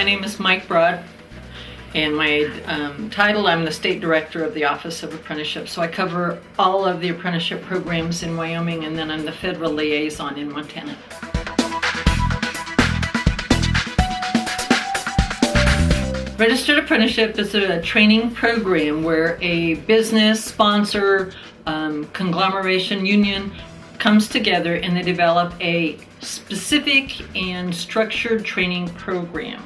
My name is Mike Broad, and my title, I'm the State Director of the Office of Apprenticeship. So I cover all of the apprenticeship programs in Wyoming, and then I'm the federal liaison in Montana. Registered Apprenticeship is a training program where a business, sponsor, conglomeration, union comes together and they develop a specific and structured training program.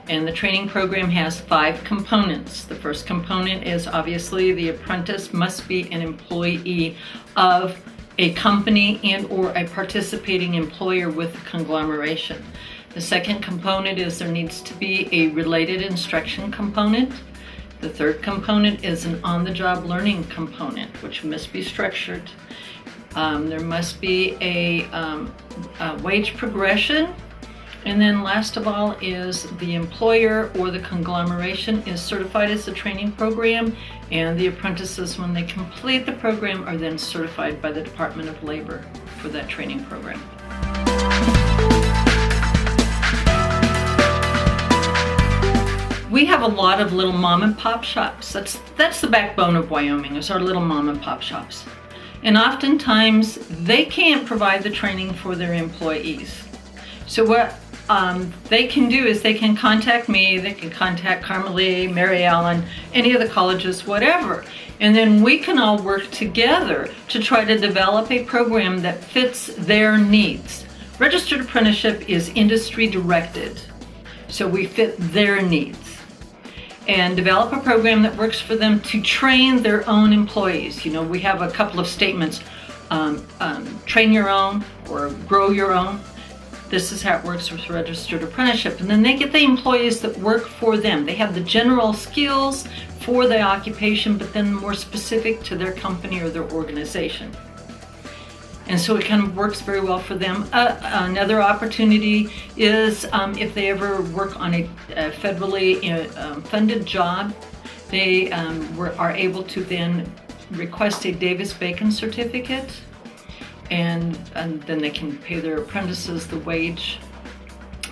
And the training program has 5 components. The first component is obviously the apprentice must be an employee of a company and or a participating employer with a conglomeration. The second component is there needs to be a related instruction component. The third component is an on-the-job learning component, which must be structured. There must be a wage progression. And then last of all is the employer or the conglomeration is certified as a training program, and the apprentices, when they complete the program, are then certified by the Department of Labor for that training program. We have a lot of little mom and pop shops. That's the backbone of Wyoming, is our little mom and pop shops. And oftentimes they can't provide the training for their employees. So what they can do is they can contact me, they can contact Carmelie, Mary Ellen, any of the colleges, whatever. And then we can all work together to try to develop a program that fits their needs. Registered apprenticeship is industry directed, so we fit their needs and develop a program that works for them to train their own employees. You know, we have a couple of statements, train your own or grow your own. This is how it works with registered apprenticeship. And then they get the employees that work for them. They have the general skills for the occupation, but then more specific to their company or their organization. And so it kind of works very well for them. Another opportunity is if they ever work on a federally funded job, they are able to then request a Davis-Bacon certificate, and then they can pay their apprentices the wage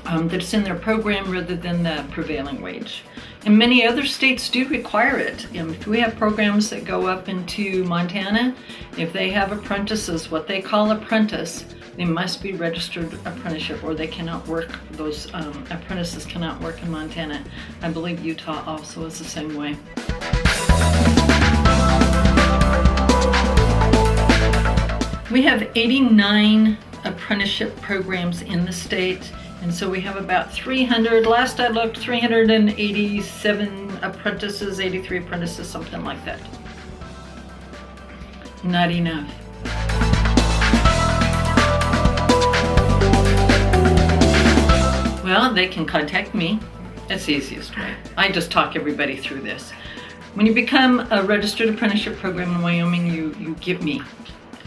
that's in their program rather than the prevailing wage. And many other states do require it. If we have programs that go up into Montana, if they have apprentices, what they call apprentice, they must be registered apprenticeship, or they cannot work, those apprentices cannot work in Montana. I believe Utah also is the same way. We have 89 apprenticeship programs in the state. And so we have about 300, last I looked, 387 apprentices, 83 apprentices, something like that. Not enough. Well, they can contact me. That's the easiest way. I just talk everybody through this. When you become a registered apprenticeship program in Wyoming, you get me.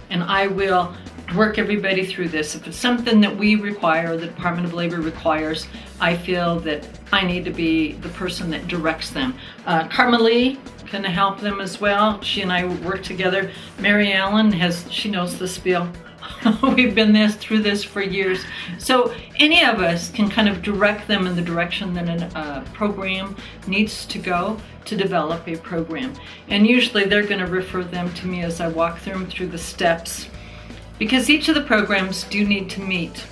And I will work everybody through this. If it's something that we require, the Department of Labor requires, I feel that I need to be the person that directs them. Carmelie can help them as well. She and I work together. Mary Ellen she knows the spiel. We've been through this for years. So any of us can kind of direct them in the direction that a program needs to go to develop a program. And usually they're going to refer them to me as I walk them through the steps, because each of the programs do need to meet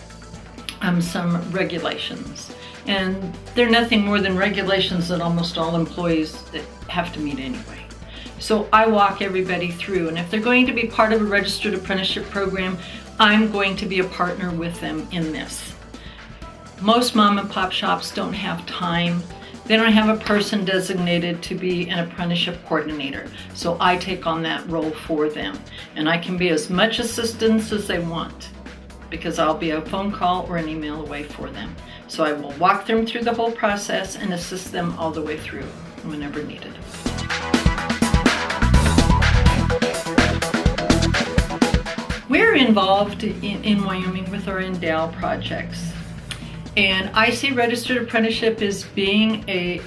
some regulations. And they're nothing more than regulations that almost all employees have to meet anyway. So I walk everybody through, and if they're going to be part of a registered apprenticeship program, I'm going to be a partner with them in this. Most mom and pop shops don't have time. They don't have a person designated to be an apprenticeship coordinator. So I take on that role for them. And I can be as much assistance as they want, because I'll be a phone call or an email away for them. So I will walk them through the whole process and assist them all the way through whenever needed. We're involved in Wyoming with our Endow projects. And I see registered apprenticeship as being a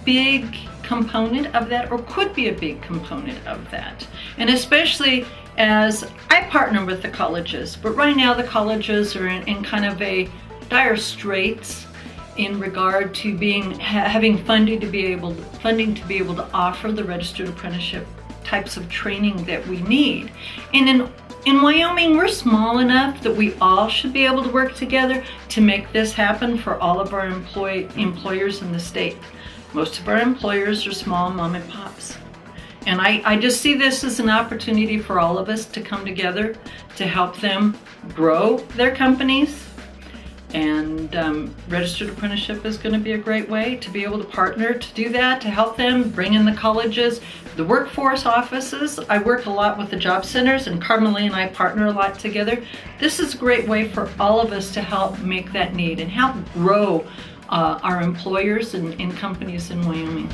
big component of that, or could be a big component of that. And especially as I partner with the colleges, but right now the colleges are in kind of a dire straits, in regard to having funding to be able to offer the registered apprenticeship types of training that we need. And in Wyoming, we're small enough that we all should be able to work together to make this happen for all of our employers in the state. Most of our employers are small mom and pops. And I just see this as an opportunity for all of us to come together to help them grow their companies. And registered apprenticeship is going to be a great way to be able to partner to do that, to help them bring in the colleges, the workforce offices. I work a lot with the job centers, and Carmelie and I partner a lot together. This is a great way for all of us to help make that need and help grow our employers and companies in Wyoming.